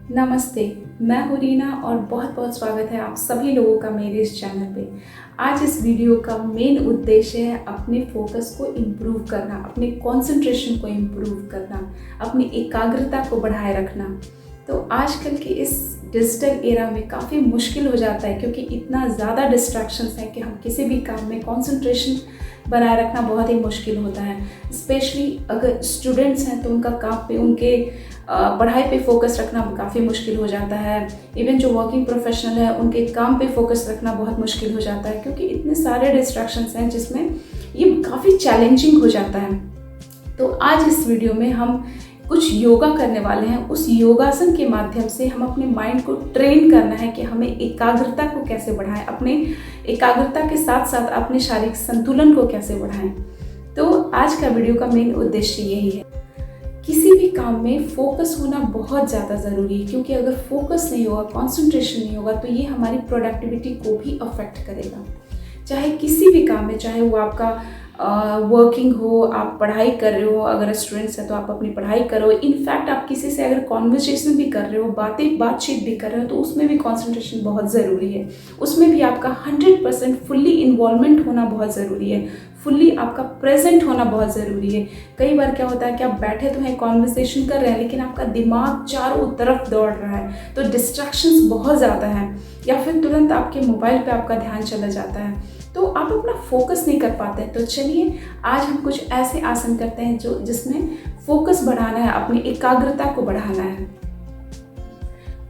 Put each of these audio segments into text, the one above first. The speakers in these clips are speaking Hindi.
नमस्ते, मैं हूँ रीना और बहुत बहुत स्वागत है आप सभी लोगों का मेरे इस चैनल पे। आज इस वीडियो का मेन उद्देश्य है अपने फोकस को इम्प्रूव करना, अपने कंसंट्रेशन को इम्प्रूव करना, अपनी एकाग्रता को बढ़ाए रखना। तो आजकल के इस डिजिटल एरा में काफ़ी मुश्किल हो जाता है क्योंकि इतना ज़्यादा डिस्ट्रैक्शंस है कि हम किसी भी काम में कंसंट्रेशन बनाए रखना बहुत ही मुश्किल होता है। स्पेशली अगर स्टूडेंट्स हैं तो उनका काम पे, उनके पढ़ाई पे फोकस रखना काफ़ी मुश्किल हो जाता है। इवन जो वर्किंग प्रोफेशनल है उनके काम पे फोकस रखना बहुत मुश्किल हो जाता है क्योंकि इतने सारे डिस्ट्रैक्शंस हैं जिसमें ये काफ़ी चैलेंजिंग हो जाता है। तो आज इस वीडियो में हम कुछ योगा करने वाले हैं। उस योगासन के माध्यम से हम अपने माइंड को ट्रेन करना है कि हमें एकाग्रता को कैसे बढ़ाएं, अपने एकाग्रता के साथ साथ अपने शारीरिक संतुलन को कैसे बढ़ाएं। तो आज का वीडियो का मेन उद्देश्य यही है। किसी भी काम में फोकस होना बहुत ज़्यादा ज़रूरी है क्योंकि अगर फोकस नहीं होगा, कंसंट्रेशन नहीं होगा तो ये हमारी प्रोडक्टिविटी को भी अफेक्ट करेगा। चाहे किसी भी काम में, चाहे वो आपका वर्किंग हो, आप पढ़ाई कर रहे हो, अगर स्टूडेंट्स हैं तो आप अपनी पढ़ाई करो, इनफैक्ट आप किसी से अगर कॉन्वर्सेशन भी कर रहे हो, बातचीत भी कर रहे हो तो उसमें भी कंसंट्रेशन बहुत ज़रूरी है। उसमें भी आपका 100% फुल्ली इन्वॉल्वमेंट होना बहुत ज़रूरी है, फुल्ली आपका प्रेजेंट होना बहुत ज़रूरी है। कई बार क्या होता है कि आप बैठे तो हैं, कॉन्वर्सेशन कर रहे हैं, लेकिन आपका दिमाग चारों तरफ दौड़ रहा है, तो डिस्ट्रैक्शंस बहुत ज़्यादा हैं, या फिर तुरंत आपके मोबाइल पे आपका ध्यान चला जाता है, तो आप अपना फोकस नहीं कर पाते हैं। तो चलिए आज हम कुछ ऐसे आसन करते हैं जिसमें फोकस बढ़ाना है, अपनी एकाग्रता को बढ़ाना है।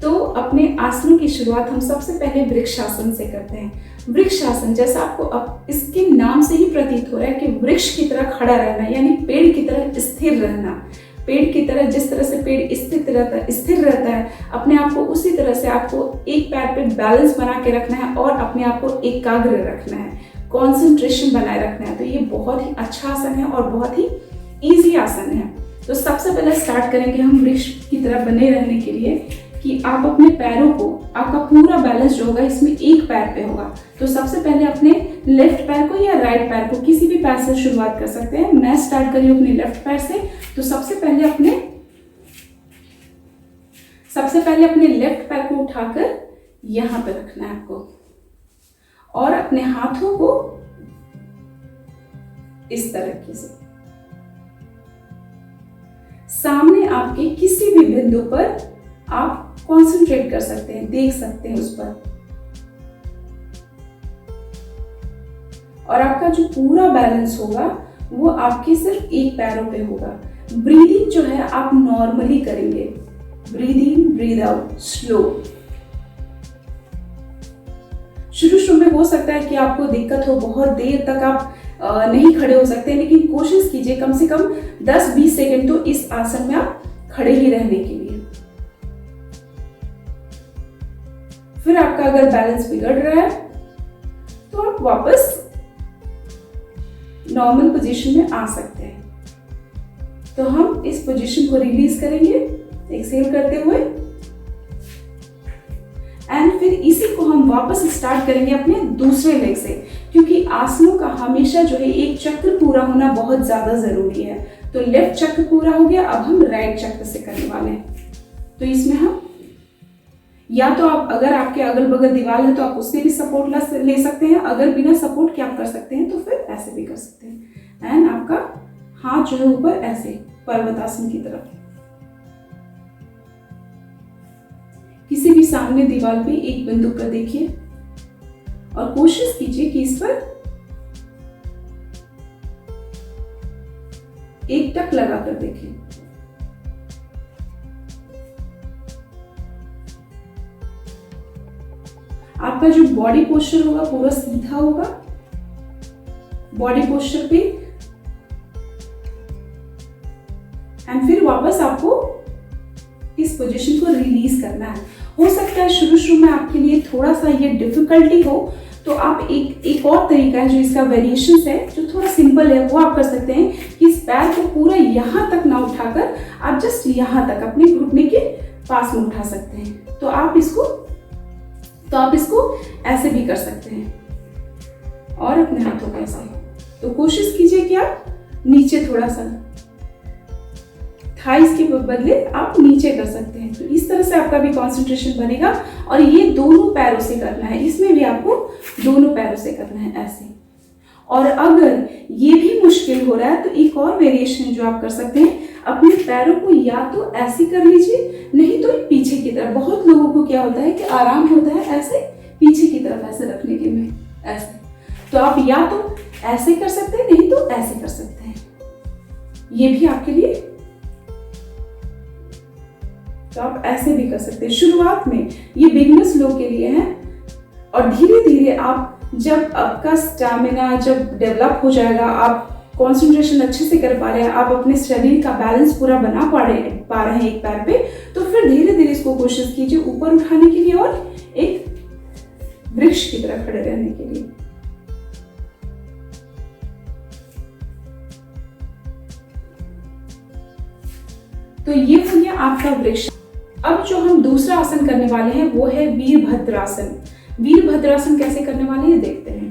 तो अपने आसनों की शुरुआत हम सबसे पहले वृक्षासन से करते हैं। वृक्षासन, जैसा आपको अब इसके नाम से ही प्रतीत हो रहा है कि वृक्ष की तरह खड़ा रहना, यानी पेड़ की तरह स्थिर रहना। पेड़ की तरह, जिस तरह से पेड़ स्थिर रहता है, अपने आप को उसी तरह से आपको एक पैर पे बैलेंस बना के रखना है और अपने आप को एकाग्र रखना है, कंसंट्रेशन बनाए रखना है। तो ये बहुत ही अच्छा आसन है और बहुत ही इजी आसन है। तो सबसे पहले स्टार्ट करेंगे हम वृक्ष की तरह बने रहने के लिए कि आप अपने पैरों को, आपका पूरा बैलेंस जो होगा इसमें एक पैर पे होगा। तो सबसे पहले अपने लेफ्ट पैर को या राइट पैर को, किसी भी पैर से शुरुआत कर सकते हैं। मैं स्टार्ट करी हूँ अपने लेफ्ट पैर से। तो सबसे पहले अपने लेफ्ट पैर को उठाकर यहां पे रखना है आपको और अपने हाथों को इस तरीके से सामने आपके किसी भी बिंदु पर आप कंसंट्रेट कर सकते हैं, देख सकते हैं उस पर। और आपका जो पूरा बैलेंस होगा वो आपके सिर्फ एक पैरों पे होगा। ब्रीदिंग जो है आप नॉर्मली करेंगे, breathe in breathe out slow. शुरू में हो सकता है कि आपको दिक्कत हो, बहुत देर तक आप नहीं खड़े हो सकते, लेकिन कोशिश कीजिए कम से कम 10-20 सेकंड तो इस आसन में आप खड़े ही रहने के लिए। फिर आपका अगर बैलेंस बिगड़ रहा है तो आप वापस नॉर्मल पोजीशन में आ सकते हैं। तो हम इस पोजीशन को रिलीज करेंगे एक्सहेल करते हुए, एंड फिर इसी को हम वापस स्टार्ट करेंगे अपने दूसरे लेग से, क्योंकि आसनों का हमेशा जो है एक चक्र पूरा होना बहुत ज्यादा जरूरी है। तो लेफ्ट चक्र पूरा हो गया, अब हम राइट चक्र से करने वाले हैं। तो इसमें हम या तो आप, अगर आपके अगल बगल दीवार है तो आप उससे भी सपोर्ट ले सकते हैं, अगर बिना सपोर्ट के आप कर सकते हैं तो फिर ऐसे भी कर सकते हैं। एंड आपका हाथ जो है ऊपर ऐसे पर्वतासन की तरफ, किसी भी सामने दीवार पे एक बिंदु पर देखिए और कोशिश कीजिए कि इस पर एक टक लगाकर देखिए। आपका जो बॉडी पोस्चर होगा पूरा सीधा होगा, बॉडी पोस्चर पे, एंड फिर वापस आपको इस पोजीशन को रिलीज करना है। हो सकता है शुरू में आपके लिए थोड़ा सा ये डिफिकल्टी हो, तो आप एक और तरीका है जो इसका वेरिएशन है, जो थोड़ा सिंपल है, वो आप कर सकते हैं कि इस पैर को पूरा यहां तक ना उठाकर आप जस्ट यहां तक अपने घुटने के पास में उठा सकते हैं। तो आप इसको ऐसे भी कर सकते हैं और अपने हाथों को ऐसे। तो कोशिश कीजिए कि आप नीचे थोड़ा सा थाइस के बदले आप नीचे कर सकते हैं। तो इस तरह से आपका भी कंसंट्रेशन बनेगा। और ये दोनों पैरों से करना है, इसमें भी आपको दोनों पैरों से करना है ऐसे। और अगर ये भी मुश्किल हो रहा है तो एक और वेरिएशन जो आप कर सकते हैं, अपने पैरों को या तो ऐसे कर लीजिए, नहीं तो पीछे की तरफ। बहुत लोगों को क्या होता है कि आराम होता है ऐसे पीछे की तरफ ऐसे रखने के में, ऐसे। तो आप या तो ऐसे कर सकते हैं, नहीं तो ऐसे कर सकते हैं, ये भी आपके लिए। तो आप ऐसे भी कर सकते हैं। शुरुआत में ये बिगिनर्स लोग के लिए है, और धीरे धीरे आप जब आपका स्टैमिना जब डेवलप हो जाएगा, आप कंसंट्रेशन अच्छे से कर पा रहे हैं, आप अपने शरीर का बैलेंस पूरा बना पा रहे हैं एक पैर पे, तो फिर धीरे धीरे इसको कोशिश कीजिए ऊपर उठाने के लिए और एक वृक्ष की तरह खड़े रहने के लिए। तो ये हो गया आपका वृक्ष। अब जो हम दूसरा आसन करने वाले हैं वो है वीरभद्रासन। वीरभद्रासन कैसे करने वाले हैं देखते हैं।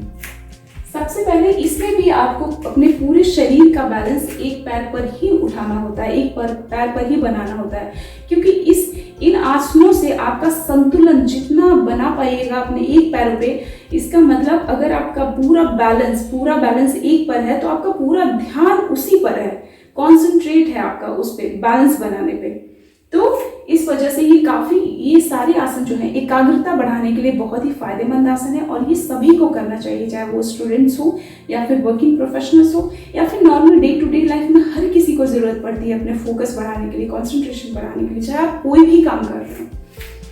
सबसे पहले इसमें भी आपको अपने पूरे शरीर का बैलेंस एक पैर पर ही उठाना होता है, एक पैर पर ही बनाना होता है, क्योंकि इन आसनों से आपका संतुलन जितना बना पाइएगा अपने एक पैरों पे, इसका मतलब अगर आपका पूरा बैलेंस एक पर है तो आपका पूरा ध्यान उसी पर है, कॉन्सेंट्रेट है आपका उस पे बैलेंस बनाने पे। तो इस वजह से ये सारे आसन जो है एकाग्रता बढ़ाने के लिए बहुत ही फायदेमंद आसन है, और ये सभी को करना चाहिए, चाहे वो स्टूडेंट्स हो या फिर वर्किंग प्रोफेशनल्स हो या फिर normal day to day life में हर किसी को जरूरत पड़ती है अपने फोकस बढ़ाने के लिए, कंसंट्रेशन बढ़ाने के लिए, चाहे आप कोई भी काम कर रहे हो।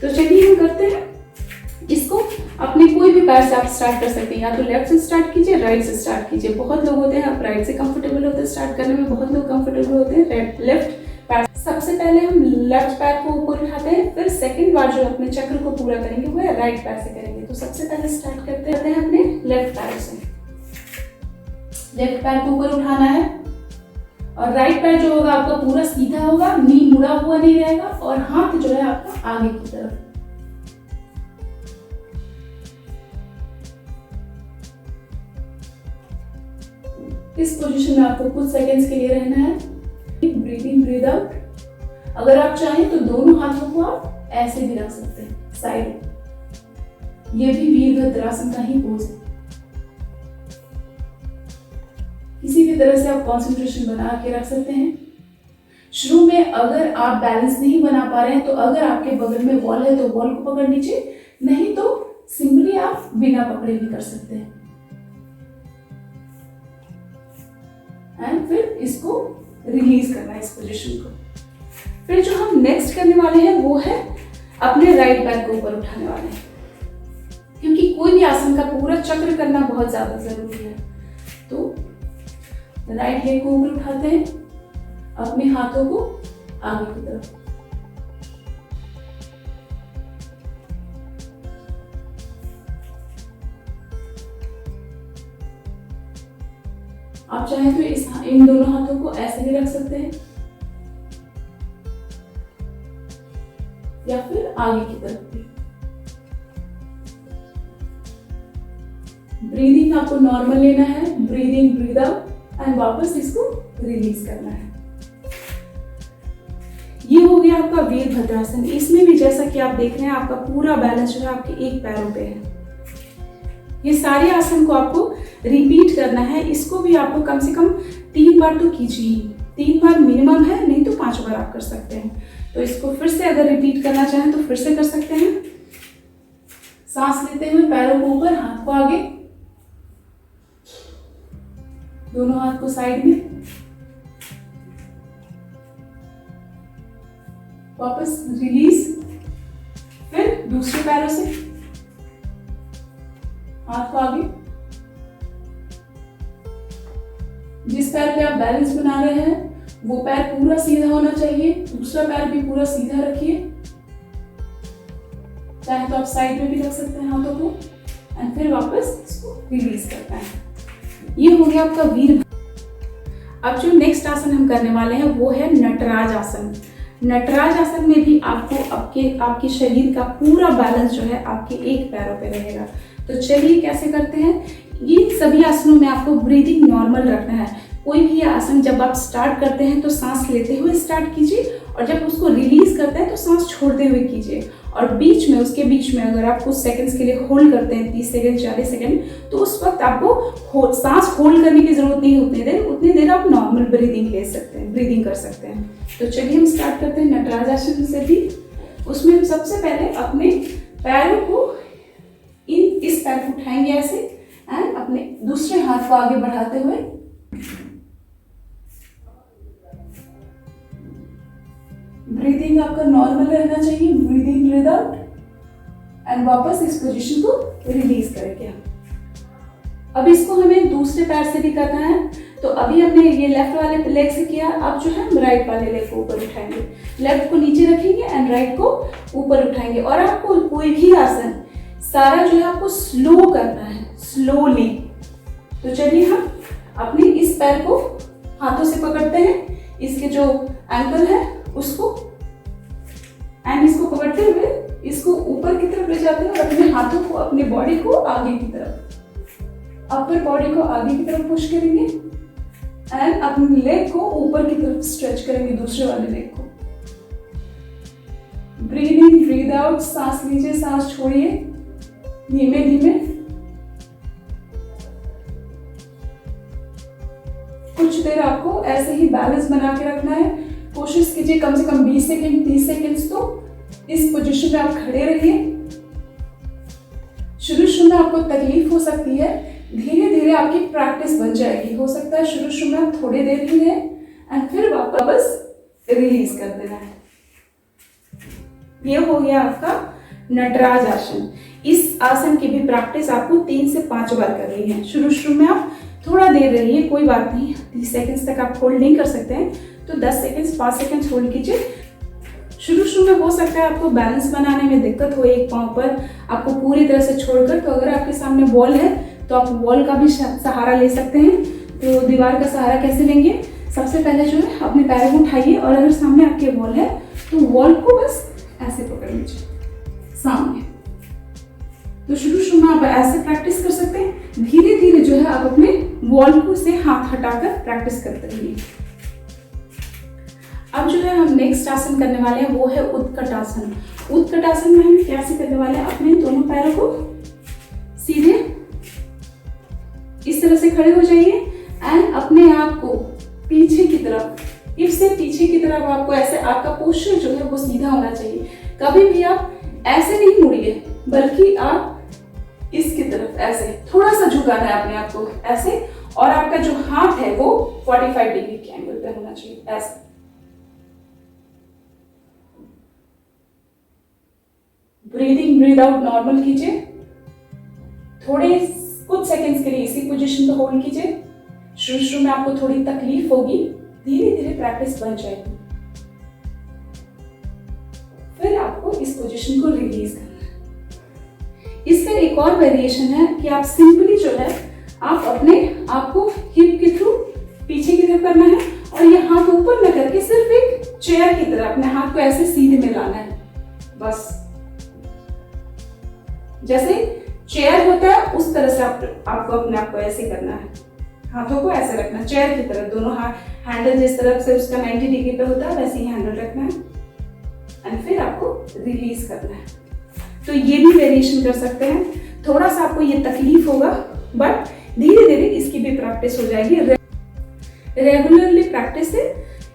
तो चलिए हम करते हैं इसको। अपने कोई भी पैर से आप स्टार्ट कर सकते हैं, या तो लेफ्ट से स्टार्ट कीजिए, राइट से स्टार्ट कीजिए। बहुत लोग होते हैं आप राइट से कंफर्टेबल होते हैं स्टार्ट करने में, बहुत लोग कंफर्टेबल होते हैं लेफ्ट पैर। सबसे पहले हम लेफ्ट पैर को ऊपर उठाते हैं, फिर सेकंड बार जो अपने चक्र को पूरा करेंगे वो है राइट पैर से करेंगे। तो सबसे पहले स्टार्ट करते हैं अपने लेफ्ट पैर से। लेफ्ट पैर को ऊपर उठाना है, और राइट पैर जो होगा आपका पूरा सीधा होगा, नी मुड़ा हुआ नहीं रहेगा, और हाथ जो है आपका आगे की तरफ। इस पोजीशन में आपको कुछ सेकंड्स के लिए रहना है। ब्रीथ इन ब्रीथ आउट। अगर आप चाहें तो दोनों हाथों को आप ऐसे भी रख सकते हैं साइड। ये भी वीरभद्रासन का ही पोज है। किसी भी तरह से आप कंसंट्रेशन बना के रख सकते हैं। शुरू में अगर आप बैलेंस नहीं बना पा रहे हैं तो अगर आपके बगल में वॉल है तो वॉल को पकड़ लीजिए, नहीं तो सिंपली आप बिना पकड़े भी कर सकते हैं। एंड फिर इसको रिलीज करना है इस पोजीशन को। फिर जो हम नेक्स्ट करने वाले हैं वो है अपने राइट पैर को ऊपर उठाने वाले हैं, क्योंकि कोई भी आसन का पूरा चक्र करना बहुत ज्यादा जरूरी है। तो राइट लेग को ऊपर उठाते हैं, अपने हाथों को आगे की तरफ। आप चाहें तो इन दोनों हाथों को ऐसे भी रख सकते हैं, या फिर आगे की तरफ भी। ब्रीदिंग आपको नॉर्मल लेना है, breathe in breathe out, and वापस इसको रिलीज करना है। ये हो गया आपका वीरभद्रासन। इसमें भी जैसा कि आप देख रहे हैं आपका पूरा बैलेंस जो है आपके एक पैरों पे है। ये सारे आसन को आपको रिपीट करना है। इसको भी आपको कम से कम 3 बार तो कीजिए, 3 बार मिनिमम है, नहीं तो 5 बार आप कर सकते हैं। तो इसको फिर से अगर रिपीट करना चाहें तो फिर से कर सकते हैं। सांस लेते हुए पैरों को ऊपर, हाथ को आगे, दोनों हाथ को साइड में, वापस रिलीज। फिर दूसरे पैरों से हाथ को आगे। जिस पैर पे आप बैलेंस बना रहे हैं वो पैर पूरा सीधा होना चाहिए, दूसरा पैर भी पूरा सीधा रखिए। चाहे तो आप साइड में भी रख सकते हैं हाथों को, एंड फिर वापस इसको रिलीज करना है। ये हो गया आपका वीर। अब जो नेक्स्ट आसन हम करने वाले हैं वो है नटराज आसन। नटराज आसन में भी आपको आपके शरीर का पूरा बैलेंस जो है आपके एक पैरों पे रहेगा। तो चलिए कैसे करते हैं। ये सभी आसनों में आपको ब्रीदिंग नॉर्मल रखना है, कोई भी आसन जब आप स्टार्ट करते हैं तो सांस लेते हुए स्टार्ट कीजिए, और जब उसको रिलीज करते हैं तो सांस छोड़ते हुए कीजिए। और बीच में, उसके बीच में अगर आप कुछ सेकंड्स के लिए होल्ड करते हैं, 30 सेकंड 40 सेकंड, तो उस वक्त आपको सांस होल्ड करने की जरूरत नहीं उतनी देर आप नॉर्मल ब्रीदिंग ले सकते हैं, ब्रीदिंग कर सकते हैं। तो चलिए हम स्टार्ट करते हैं नटराज आसन से भी। उसमें हम सबसे पहले अपने पैरों को इस पैर को उठाएंगे ऐसे, एंड अपने दूसरे हाथ को आगे बढ़ाते हुए ब्रीदिंग आपका नॉर्मल रहना चाहिए, ब्रीदिंग ब्रीद आउट, एंड वापस इस पोजीशन को रिलीज करेंगे। अब इसको हमें दूसरे पैर से भी करना है। तो अभी हमने ये लेफ्ट वाले लेग से किया, अब जो है हम राइट वाले लेग को ऊपर उठाएंगे, लेफ्ट को नीचे रखेंगे एंड राइट को ऊपर उठाएंगे। और आपको कोई भी आसन सारा जो है आपको स्लो करना है, स्लोली। तो चलिए हम अपने इस पैर को हाथों से पकड़ते हैं, इसके जो एंकल है उसको, एंड इसको पकड़ते हुए इसको ऊपर की तरफ ले जाते हैं और अपने हाथों को, अपने बॉडी को आगे की तरफ, अपर बॉडी को आगे की तरफ पुश करेंगे एंड अपने लेग को ऊपर की तरफ स्ट्रेच करेंगे, दूसरे वाले लेग को। ब्रीद इन ब्रीद आउट, सांस लीजिए, सांस छोड़िए धीमे धीमे। कुछ देर आपको ऐसे ही बैलेंस बना के रखना है। कोशिश कीजिए कम से कम 20 सेकेंड 30 सेकेंड्स तो इस पोजीशन में आप खड़े रहिए। शुरू में आपको तकलीफ हो सकती है, धीरे धीरे आपकी प्रैक्टिस बन जाएगी। हो सकता है शुरू में आप थोड़ी देर ही लें एंड फिर वापस रिलीज कर देना है। ये हो गया आपका नटराज आसन। इस आसन की भी प्रैक्टिस आपको 3 से 5 बार करनी है। शुरू में आप थोड़ा देर रहिए, कोई बात नहीं, 30 सेकंड्स तक आप होल्ड नहीं कर सकते हैं तो 10 सेकंड्स 5 सेकंड्स होल्ड कीजिए। शुरू में हो सकता है आपको बैलेंस बनाने में दिक्कत हो एक पांव पर, आपको पूरी तरह से छोड़कर। तो अगर आपके सामने वॉल है तो आप वॉल का भी सहारा ले सकते हैं। तो दीवार का सहारा कैसे लेंगे? सबसे पहले जो है अपने पैरों को उठाइए, और अगर सामने आपके वॉल है तो वॉल को बस ऐसे पकड़ लीजिए सामने। तो शुरू में आप ऐसे प्रैक्टिस कर सकते हैं। धीरे धीरे जो है आप अपने वॉल को से हाथ हटाकर प्रैक्टिस करते रहिए। अब जो है हम नेक्स्ट आसन करने वाले हैं वो है उत्कट आसन। उत्कट आसन में हम कैसे करने वाले हैं? अपने दोनों पैरों को सीधे इस तरह से खड़े हो जाइए एंड अपने आप को पीछे की तरफ, हिप से पीछे की तरफ आपको ऐसे, आपका पोस्चर जो है वो सीधा होना चाहिए। कभी भी आप ऐसे नहीं मुड़िए, बल्कि आप इसकी तरफ ऐसे थोड़ा सा झुकाना है अपने आप को ऐसे, और आपका जो हाथ है वो 45 डिग्री के एंगल पे होना चाहिए ऐसे। ब्रीदिंग ब्रीद आउट नॉर्मल कीजिए। थोड़े कुछ सेकंड्स के लिए इसी पोजीशन को होल्ड कीजिए। शुरू में आपको थोड़ी तकलीफ होगी, धीरे धीरे प्रैक्टिस बन जाएगी। फिर आपको इस पोजीशन को रिलीज करना है। इसका एक और वेरिएशन है कि आप सिंपली जो है आप अपने आप को हिप के थ्रू पीछे की तरफ करना है, और ये हाथ ऊपर न करके सिर्फ एक चेयर की तरह अपने हाथ को ऐसे सीधे में लाना है। बस जैसे चेयर होता है उस तरह से आपको अपने आप को ऐसे करना है, हाथों को ऐसे रखना चेयर की तरह। दोनों हाथ हैंडल जिस तरफ से उसका 90 डिग्री पे होता है वैसे ही हैंडल रखना है एंड फिर आपको रिलीज करना है। तो ये भी वेरिएशन कर सकते हैं। थोड़ा सा आपको ये तकलीफ होगा, बट धीरे धीरे इसकी भी प्रैक्टिस हो जाएगी। रेगुलरली प्रैक्टिस से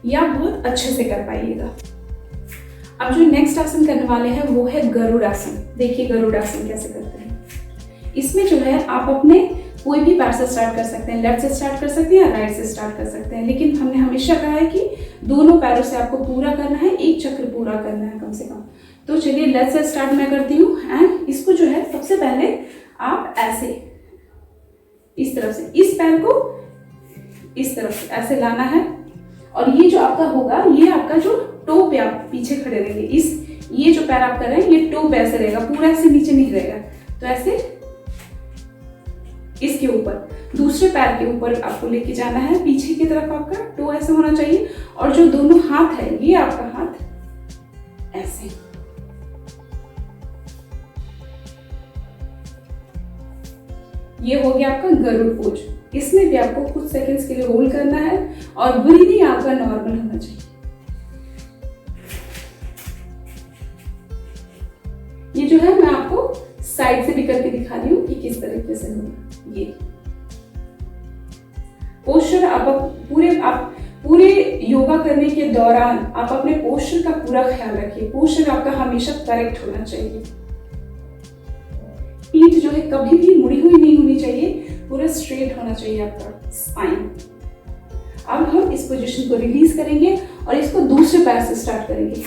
ये आप बहुत अच्छे से कर पाइएगा। अब जो नेक्स्ट आसन करने वाले हैं वो है गरुड़ आसन। देखिए गरुड़ आसन कैसे करते हैं। इसमें जो है आप अपने कोई भी पैर से स्टार्ट कर सकते हैं, लेफ्ट से स्टार्ट कर सकते हैं या राइट से स्टार्ट कर सकते हैं, लेकिन हमने हमेशा कहा है कि दोनों पैरों से आपको पूरा करना है, एक चक्र पूरा करना है कम से कम। तो चलिए लेफ्ट से स्टार्ट मैं करती हूँ एंड इसको जो है सबसे पहले आप ऐसे इस तरफ से इस पैर को इस तरफ ऐसे लाना है, और ये जो आपका होगा ये आपका जो टो पे आप पीछे खड़े रहेंगे। ये जो पैर आप कर रहे हैं ये टो पे ऐसे रहेगा, पूरा ऐसे नीचे नहीं रहेगा। तो ऐसे इसके ऊपर दूसरे पैर के ऊपर आपको लेके जाना है, पीछे की तरफ आपका टो ऐसे होना चाहिए, और जो दोनों हाथ है ये आपका हाथ ऐसे। ये हो गया आपका गरुड़ पोज। इसमें भी आपको कुछ सेकंड्स के लिए होल्ड करना है और ब्रीदिंग आपका नॉर्मल होना चाहिए। ये जो है मैं आपको साइड से भी करके दिखा रही हूँ कि किस तरीके से होगा। ये पोस्चर आप पूरे योगा करने के दौरान आप अपने पोस्चर का पूरा ख्याल रखिए। पोस्चर आपका हमेशा करेक्ट होना चाहिए। पीठ जो है कभी भी मुड़ी हुई नहीं होनी चाहिए, पूरा स्ट्रेट होना चाहिए आपका स्पाइन। अब हम इस पोजीशन को रिलीज करेंगे और इसको दूसरे पैर से स्टार्ट करेंगे।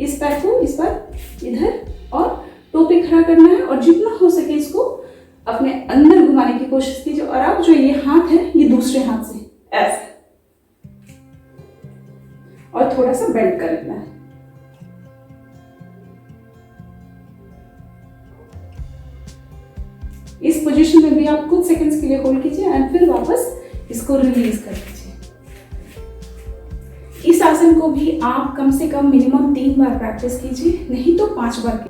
इस पैर को इस पर इधर और टो पे खड़ा करना है और जितना हो सके इसको अपने अंदर घुमाने की कोशिश कीजिए। और अब जो ये हाथ है ये दूसरे हाथ से ऐसे और थोड़ा सा बेंड कर लेना है। इस पोजीशन में भी आप कुछ सेकंड्स के लिए होल्ड कीजिए एंड फिर वापस इसको रिलीज कर दीजिए। इस आसन को भी आप कम से कम मिनिमम 3 बार प्रैक्टिस कीजिए, नहीं तो 5 बार।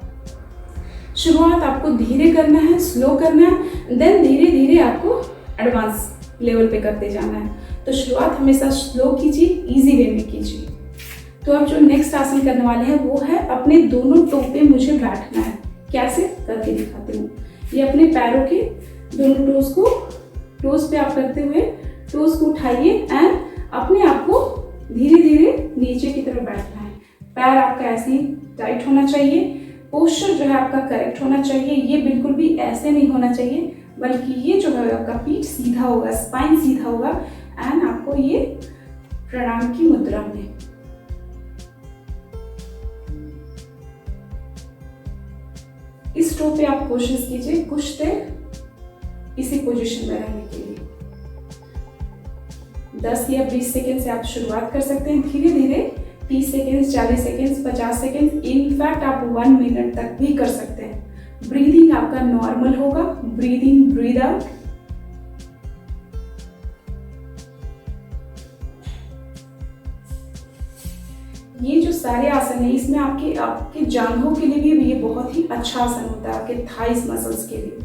शुरुआत आपको धीरे करना है, स्लो करना है, देन धीरे धीरे आपको एडवांस लेवल पे करते जाना है। तो शुरुआत हमेशा स्लो कीजिए, इजी वे में कीजिए। तो अब जो नेक्स्ट आसन करने वाले हैं वो है अपने दोनों टो पे मुझे बैठना है। कैसे करके दिखाती हूँ। ये अपने पैरों के दोनों टोस पे आप करते हुए टोस को उठाइए एंड अपने आप को धीरे धीरे नीचे की तरफ बैठना है। पैर आपका ऐसे ही टाइट होना चाहिए। पोस्चर जो है आपका करेक्ट होना चाहिए। ये बिल्कुल भी ऐसे नहीं होना चाहिए, बल्कि ये जो है आपका पीठ सीधा होगा, स्पाइन सीधा होगा एंड आपको ये प्रणाम की मुद्रा में। इस टो पे आप कोशिश कीजिए कुछ देर इसी पोजीशन में रहने के लिए। 10 या 20 सेकेंड से आप शुरुआत कर सकते हैं। धीरे धीरे 30 सेकेंड, 40 सेकेंड, 50 सेकेंड, इनफैक्ट आप 1 मिनट तक भी कर सकते हैं। ब्रीदिंग आपका नॉर्मल होगा। Breathe in, breathe out. ये जो सारे आसन है इसमें आपके जांघों के लिए भी ये बहुत ही अच्छा आसन होता है, आपके थाइस मसल्स के लिए।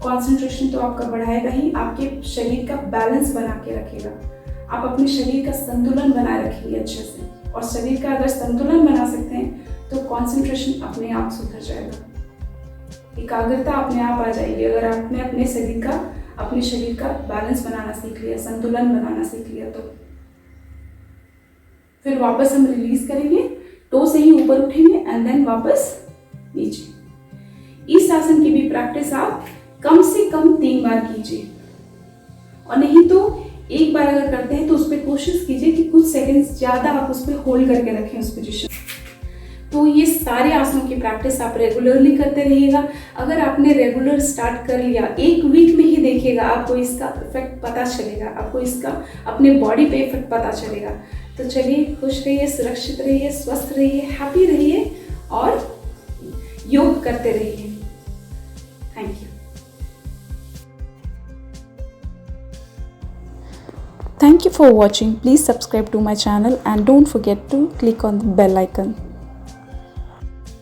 कंसंट्रेशन तो आपका बढ़ाएगा ही, आपके शरीर का बैलेंस बना के रखेगा। आप अपने शरीर का संतुलन बनाए रखेंगे अच्छे से, और शरीर का अगर संतुलन बना सकते हैं तो कंसंट्रेशन अपने आप सुधर जाएगा। एकाग्रता अपने आप आ जाएगी अगर आपने अपने शरीर का बैलेंस बनाना सीख लिया, संतुलन बनाना सीख लिया। तो फिर वापस हम रिलीज करेंगे, टो से ही ऊपर उठेंगे एंड देन वापस नीचे। इस आसन की भी प्रैक्टिस आप कम से कम 3 बार कीजिए, और नहीं तो एक बार अगर करते हैं तो उस पर कोशिश कीजिए कि कुछ सेकंड्स ज्यादा आप उस पर होल्ड करके रखें उस पोजीशन। तो ये सारे आसनों की प्रैक्टिस आप रेगुलरली करते रहिएगा। अगर आपने रेगुलर स्टार्ट कर लिया, 1 वीक में ही देखिएगा आपको इसका इफेक्ट पता चलेगा, आपको इसका अपने बॉडी पे इफेक्ट पता चलेगा। तो चलिए, खुश रहिए, सुरक्षित रहिए, स्वस्थ रहिए, हैप्पी रहिए और योग करते रहिए। Thank you. Thank you for watching. Please subscribe to my channel and don't forget to click on the bell icon.